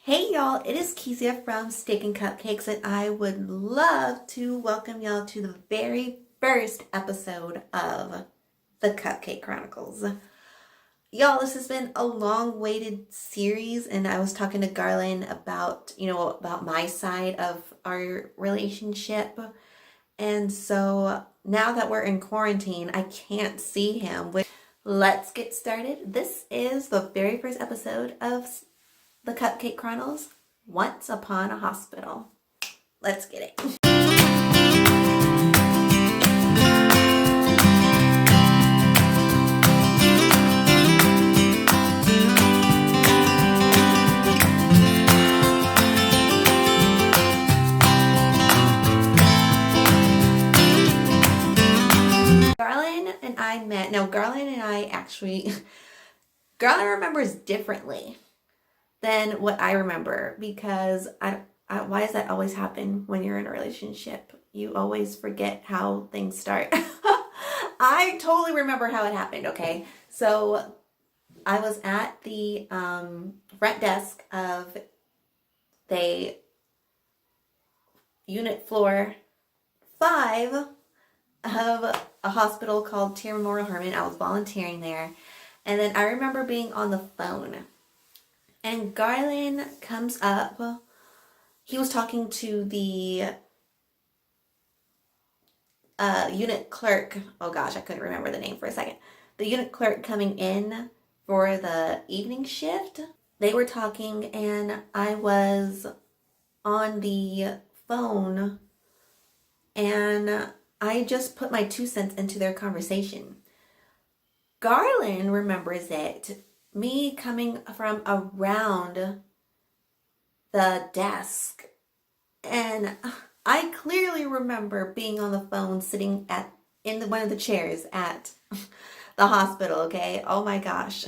Hey y'all, it is Kezia from Steak and Cupcakes, and I would love to welcome y'all to the very first episode of the Cupcake Chronicles. Y'all, this has been a long-awaited series, and I was talking to Garland about, about my side of our relationship. And so now that we're in quarantine, I can't see him. Let's get started. This is the very first episode of the Cupcake Chronicles, Once Upon a Hospital. Let's get it. Garland remembers differently than what I remember, because why does that always happen when you're in a relationship? You always forget how things start. I totally remember how it happened, okay? So I was at the front desk of the unit floor 5 of a hospital called Tier Memorial Hermann. I was volunteering there. And then I remember being on the phone. And Garland comes up. He was talking to the unit clerk. Oh gosh, I couldn't remember the name for a second. The unit clerk coming in for the evening shift. They were talking and I was on the phone and I just put my 2 cents into their conversation. Garland remembers it. Me coming from around the desk, and I clearly remember being on the phone sitting in one of the chairs at the hospital. Okay, oh my gosh.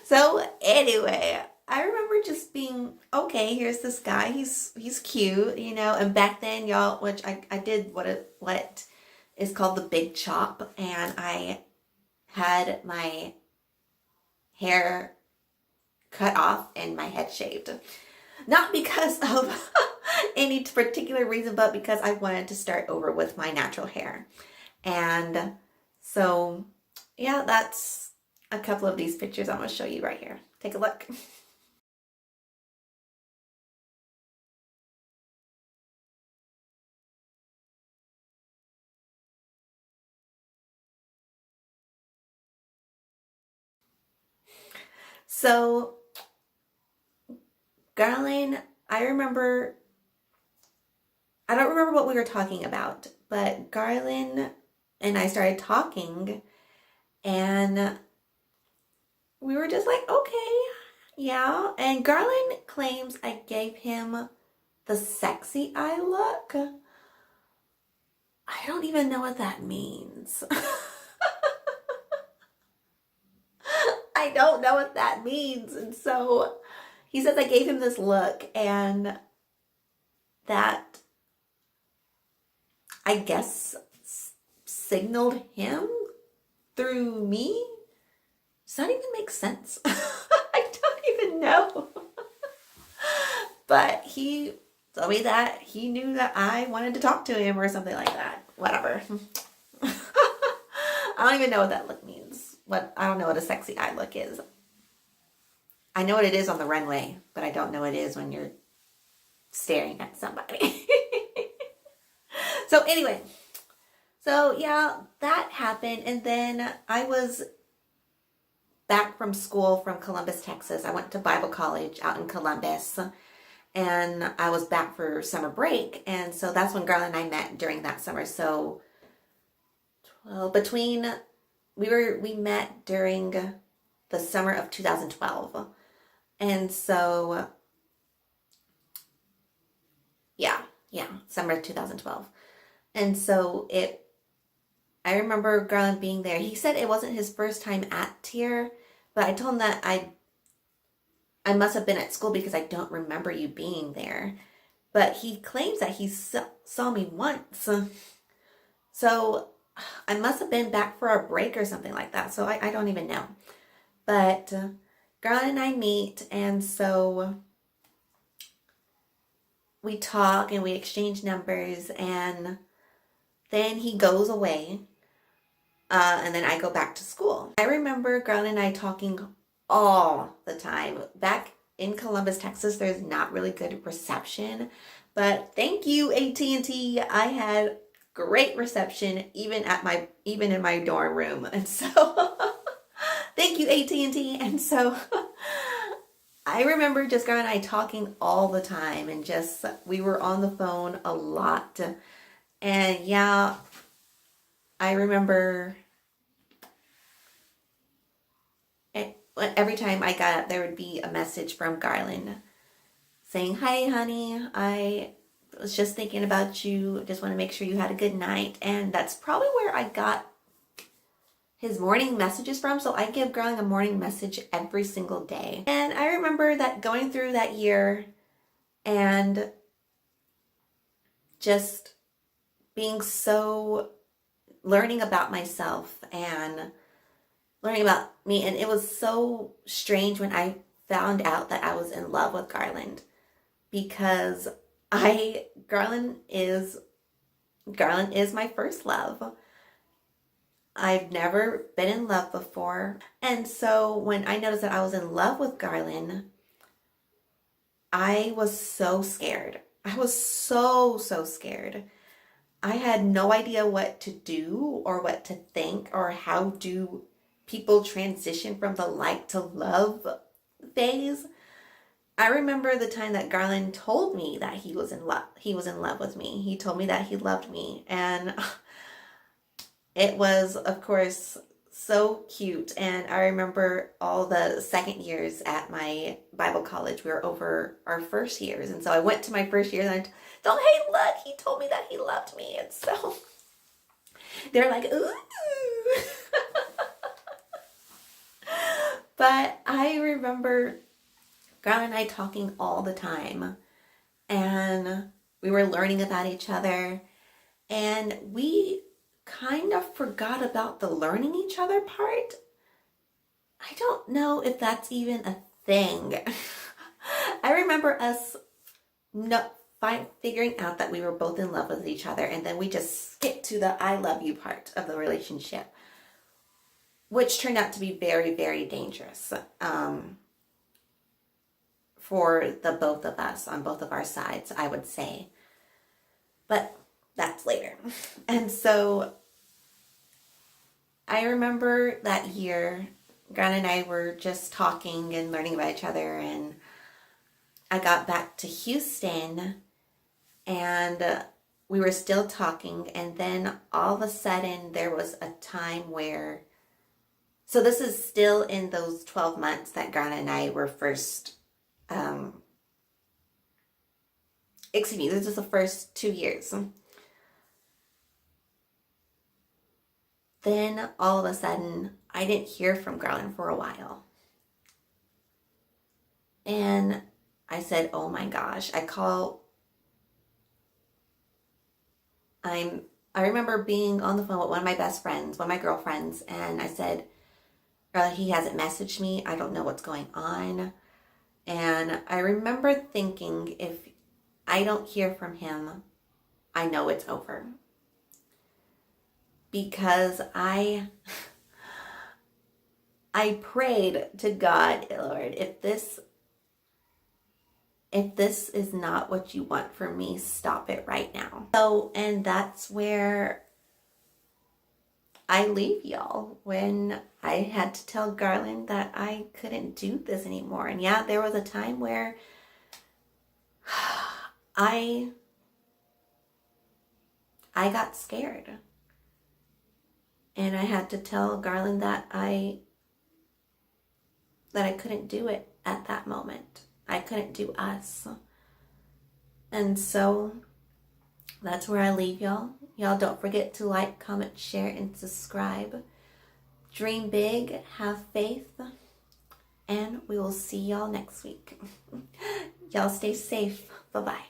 So anyway, I remember just being okay. Here's this guy. He's cute, And back then, y'all, which I did what is called the big chop, and I had my hair cut off and my head shaved. Not because of any particular reason, but because I wanted to start over with my natural hair. And so, yeah, that's a couple of these pictures I'm going to show you right here. Take a look. So, Garland, I don't remember what we were talking about, but Garland and I started talking, and we were just like, okay, yeah. And Garland claims I gave him the sexy eye look. I don't even know what that means. I don't know what that means. And so he says I gave him this look, and that, I guess, signaled him through me. Does that even make sense? I don't even know. But he told me that he knew that I wanted to talk to him or something like that. Whatever. I don't even know what that look means. I don't know what a sexy eye look is. I know what it is on the runway, but I don't know what it is when you're staring at somebody. So anyway, yeah, that happened. And then I was back from school from Columbus, Texas. I went to Bible college out in Columbus, and I was back for summer break. And so that's when Garland and I met during that summer. So we met during the summer of 2012. And so yeah, summer of 2012. And so I remember Garland being there. He said it wasn't his first time at Tier, but I told him that I must have been at school because I don't remember you being there. But he claims that he saw me once. So I must have been back for a break or something like that. So I don't even know. But Garland and I meet, and so we talk and we exchange numbers, and then he goes away, and then I go back to school. I remember Garland and I talking all the time. Back in Columbus, Texas, there's not really good reception, but thank you, AT&T. I had great reception even in my dorm room, and so thank you, AT&T. And so I remember just Garland and I talking all the time, and just we were on the phone a lot. And yeah, I remember every time I got up, there would be a message from Garland saying, "Hi, honey, I was just thinking about you. Just want to make sure you had a good night." And that's probably where I got his morning messages from. So I give Garland a morning message every single day. And I remember that going through that year and just being so learning about myself and learning about me. And it was so strange when I found out that I was in love with Garland, because Garland is my first love. I've never been in love before. And so when I noticed that I was in love with Garland, I was so scared. I was so scared. I had no idea what to do or what to think, or how do people transition from the like to love phase. I remember the time that Garland told me that he was in love with me. He told me that he loved me, and it was, of course, so cute. And I remember all the second years at my Bible college, we were over our first years. And so I went to my first year and I told, "Hey, look, he told me that he loved me." And so they're like, "Ooh." But I remember Garland and I talking all the time, and we were learning about each other, and we kind of forgot about the learning each other part. I don't know if that's even a thing. I remember us figuring out that we were both in love with each other, and then we just skipped to the "I love you" part of the relationship, which turned out to be very, very dangerous for the both of us, on both of our sides, I would say. But that's later. And so I remember that year, Garland and I were just talking and learning about each other, and I got back to Houston, and we were still talking, and then all of a sudden there was a time where, so this is still in those 12 months that Garland and I were first, this is the first 2 years. Then all of a sudden, I didn't hear from Garland for a while. And I said, "Oh my gosh." I remember being on the phone with one of my best friends, one of my girlfriends, and I said, "He hasn't messaged me. I don't know what's going on." And I remember thinking, if I don't hear from him, I know it's over. Because I prayed to God, "Lord, if this is not what you want for me, stop it right now." So, and that's where I leave y'all, when I had to tell Garland that I couldn't do this anymore. And yeah, there was a time where I got scared. And I had to tell Garland that I couldn't do it at that moment. I couldn't do us. And so that's where I leave y'all. Y'all don't forget to like, comment, share, and subscribe. Dream big, have faith, and we will see y'all next week. Y'all stay safe. Bye-bye.